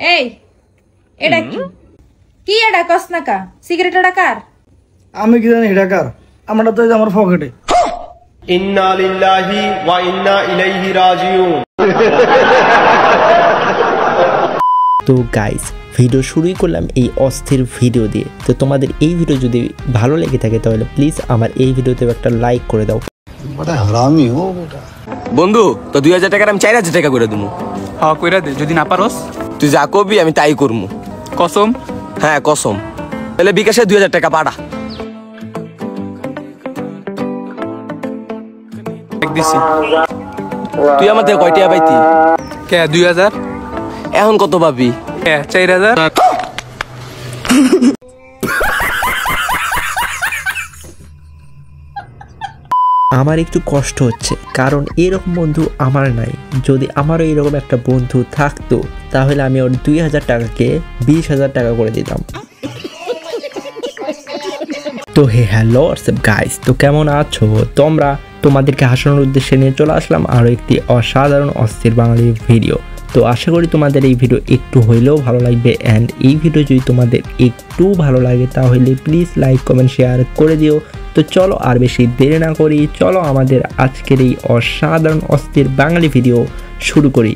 এই এটা কি এটা কসনাকা সিগারেট এটা কার? আমি কি জানি এটা কার? আমারটা তো আমার পকেটে। ইন্না লিল্লাহি ওয়া ইন্না ইলাইহি রাজিউন। তো গাইস ভিডিও শুরুই করলাম এই অস্থির ভিডিও দিয়ে। তো তোমাদের এই ভিডিও যদি ভালো লেগে থাকে তাহলে প্লিজ আমার এই ভিডিওতে একটা লাইক করে দাও। বড় হারামি হো বেটা। বন্ধু তো 2000 টাকা আমি 4000 টাকা করে দেবো। হ্যাঁ কইরা দে, যদি না পারোস তুই যা কবি আমি তাই করবো। কসম? হ্যাঁ কসম। তাহলে বিকাশে 2000 টাকা পাঠা। দিছি। তুই আমার থেকে কয় টাকা পাইতি? কে 2000? এখন কত পাবি? 4000। আমার একটু কষ্ট হচ্ছে কারণ এরকম বন্ধু আমার নাই। যদি আমারও এরকম একটা বন্ধু থাকতো তাহলে আমি ওর 2000 টাকাকে 20,000 টাকা করে দিতাম। তো হ্যালো গাইস, তো কেমন আছো তোমরা? তোমাদেরকে হাসানোর উদ্দেশ্যে নিয়ে চলে আসলাম আরও একটি অসাধারণ অস্থির বাঙালি ভিডিও। তো আশা করি তোমাদের এই ভিডিও একটু হইলেও ভালো লাগবে। অ্যান্ড এই ভিডিও যদি তোমাদের একটু ভালো লাগে তাহলে প্লিজ লাইক কমেন্ট শেয়ার করে দিও। তো চলো আর বেশি দেরি না করি, চলো আমাদের আজকের এই অসাধারণ অস্থির বাঙালি ভিডিও শুরু করি।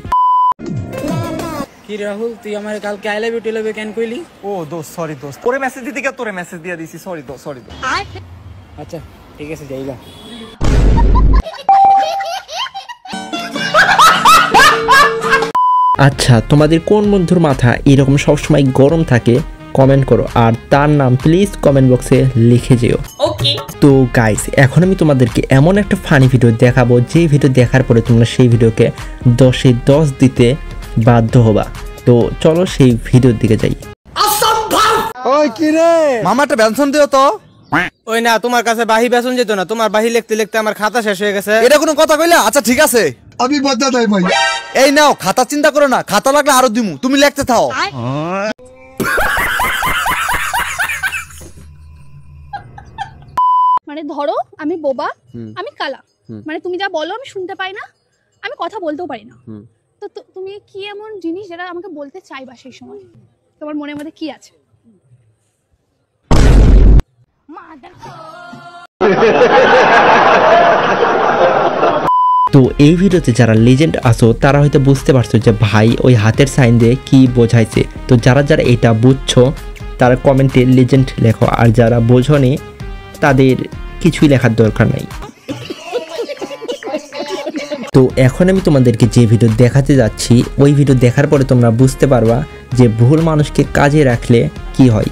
কি রাহুল, তুই আমার কালকে আই লাভ ইউ টেলবে কেন কইলি? ও দোস্ত সরি দোস্ত, তোরে মেসেজ দিতে গিয়ে তোরে মেসেজ দিয়ে দিছি। সরি দোস্ত, সরি দোস্ত। আচ্ছা ঠিক আছে, যাইগা। আচ্ছা, তোমাদের কোন বন্ধুর মাথা এরকম সবসময় গরম থাকে কমেন্ট করো, আর তার নাম প্লিজ কমেন্ট বক্সে লিখে যেও। তো গাইস এখন আমি তোমাদেরকে এমন একটা ফানি ভিডিও দেখাবো যে ভিডিও দেখার পরে তোমরা সেই ভিডিওকে 10-এ 10 দিতে বাধ্য হবা। তো চলো সেই ভিডিওর দিকে যাই। ওই কি রে মামা একটা বেতন দিও তো। ওই না, তোমার কাছে বাহি বেতন যেত না, তোমার বাহি লিখতে লিখতে আমার খাতা শেষ হয়ে গেছে। এটা কোনো কথা কইলা? আচ্ছা ঠিক আছে, আমি বদলা নাই ভাই। এই নাও খাতা, চিন্তা করো না, খাতা লাগলে আরো দিমু, তুমি লিখতে থাও। মানে ধরো আমি বোবা, আমি কালা, মানে তুমি যা বলো আমি শুনতে পাই না, আমি কথা বলতেও পারি না। তো তুমি কি এমন জিনিস যেটা আমাকে বলতে চাইবা সেই সময়? তোমার মনের মধ্যে কি আছে? তো এই ভিডিওতে যারা লেজেন্ড আছো তারা হয়তো বুঝতে পারছো যে ভাই ওই হাতের সাইন দিয়ে কি বোঝাইছে। তো যারা যারা এটা বুঝছো তারা কমেন্টে লেজেন্ড লেখো, আর যারা বোঝনি তাদের কিছুই লেখার দরকার নাই। তো এখন আমি তোমাদেরকে যে ভিডিও দেখাতে যাচ্ছি ওই ভিডিও দেখার পরে তোমরা বুঝতে পারবা যে ভুল মানুষকে কাজে রাখলে কি হয়।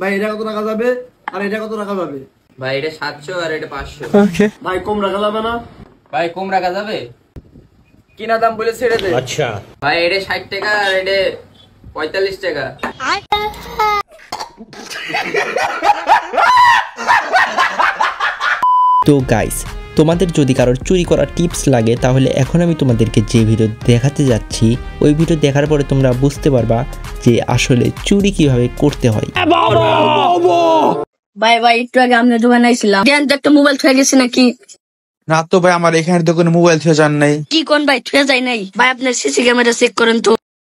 ভাই এটা কত টাকা যাবে আর এটা কত টাকা যাবে? ভাই এটা 700 আর এটা 500। ওকে ভাই কম রাখা যাবে না? ভাই কম রাখা যাবে? কিনা দাম বলে ছেড়ে দে। আচ্ছা ভাই এটা 60 টাকা আর এটা 45 টাকা। তো গাইস তোমাদের যদি কারোর চুরি করার টিপস লাগে তাহলে এখন আমি তোমাদেরকে যে ভিডিও দেখাতে যাচ্ছি ওই ভিডিও দেখার পরে তোমরা বুঝতে পারবা যে আসলে চুরি কিভাবে করতে হয়। ভাই ভাই একটু আগে আপনার দোকানে আইছিলাম, একটা মোবাইল থুয়ে গেছে নাকি? না তো ভাই, আমার এখানের দোকানে মোবাইল থুয়ে যান নাই। কি কোন ভাই, থুয়ে যায় নাই? ভাই আপনার সিসি ক্যামেরা চেক করেন তো।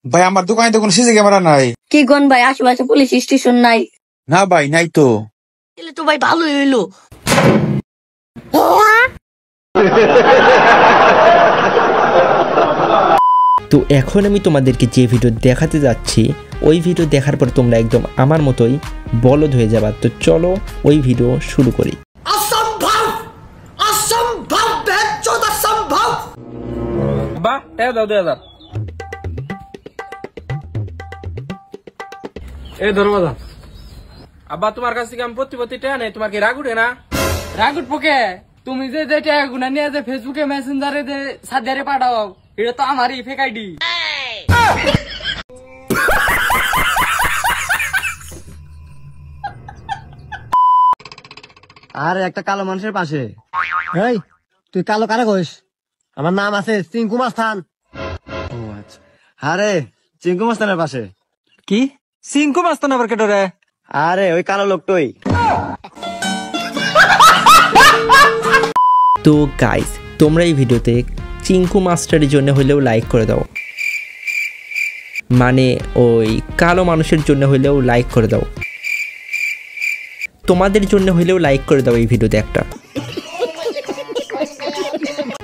ভাই আমার দোকানে তো কোনো সিসি ক্যামেরা নাই। কি কোন ভাই, আশেপাশে পুলিশ স্টেশন নাই? না ভাই নাই তো। তাহলে তো ভাই ভালোই হইলো। তো এখন আমি তোমাদেরকে যে ভিডিও দেখাতে যাচ্ছি ওই ভিডিও দেখার পর তোমরা একদম আমার মতোই বলদ হয়ে যাবা। তো চলো ওই ভিডিও শুরু করি। বা টাকা দাও 2000। এই ধরো বাবা। আব্বা তোমার কাছ থেকে আমি প্রতি টাকা নেই, তোমার কি রাগ উঠে না? রাগ উঠবো কে? তুমি যে টাকা গুনা নিয়ে যে ফেসবুকে মেসেঞ্জারে যে সাদিয়ারে পাঠাও, এটা তো আমারই ফেক আইডি। আর একটা কালো মানুষের পাশে। এই তুই কালো কারা কইস? আমার নাম আছে চিঙ্কু মাস্তান। ও আচ্ছা, আরে চিঙ্কু মাস্তানের পাশে। কি সিংকু মাস্তান আবার কেটে রে? আরে ওই কালো লোকটাই। তো গাইস তোমরা এই ভিডিওতে চিঙ্কু মাস্টারের জন্য হলেও লাইক করে দাও, মানে ওই কালো মানুষের জন্য হলেও লাইক করে দাও, তোমাদের জন্য হলেও লাইক করে দাও এই ভিডিওতে একটা।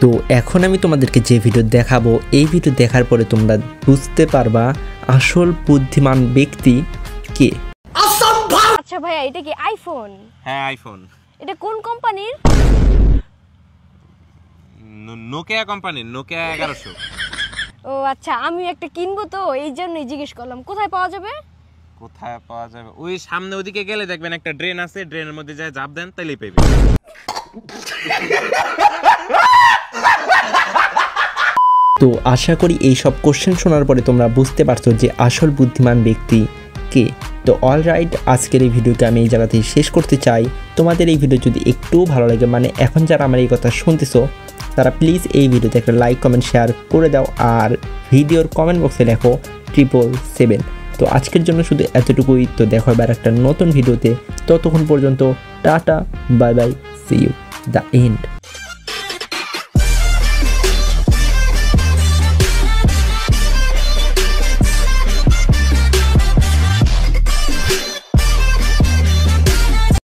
তো এখন আমি তোমাদেরকে যে ভিডিও দেখাবো, এই ভিডিও দেখার পরে তোমরা বুঝতে পারবা আসল বুদ্ধিমান ব্যক্তি কে। আচ্ছা ভাইয়া, এটা কি আইফোন? হ্যাঁ আইফোন। এটা কোন কোম্পানির? নোকিয়া কোম্পানির, নোকিয়া 1100। ও আচ্ছা, আমি একটা কিনবো তো এই জন্যই জিজ্ঞেস করলাম, কোথায় পাওয়া যাবে? কোথায় পাওয়া যাবে? ওই সামনে ওদিকে গেলে দেখবেন একটা ড্রেন আছে, ড্রেনের মধ্যে যায় ঝাঁপ দেন তাইলেই পাইবে। তো আশা করি এই সব কোশ্চেন শোনার পরে তোমরা বুঝতে পারছো যে আসল বুদ্ধিমান ব্যক্তি কে। তো অলরাইট, আজকের এই ভিডিওকে আমি এই জায়গাতেই শেষ করতে চাই। তোমাদের এই ভিডিও যদি একটু ভালো লাগে, মানে এখন যারা আমার এই কথা শুনতেছো তারা প্লিজ এই ভিডিওতে একটা লাইক কমেন্ট শেয়ার করে দাও, আর ভিডিওর কমেন্ট বক্সে লেখো 777। তো আজকের জন্য শুধু এতটুকুই। তো দেখো এবার একটা নতুন ভিডিওতে, ততক্ষণ পর্যন্ত tata, bye bye, see you, the and.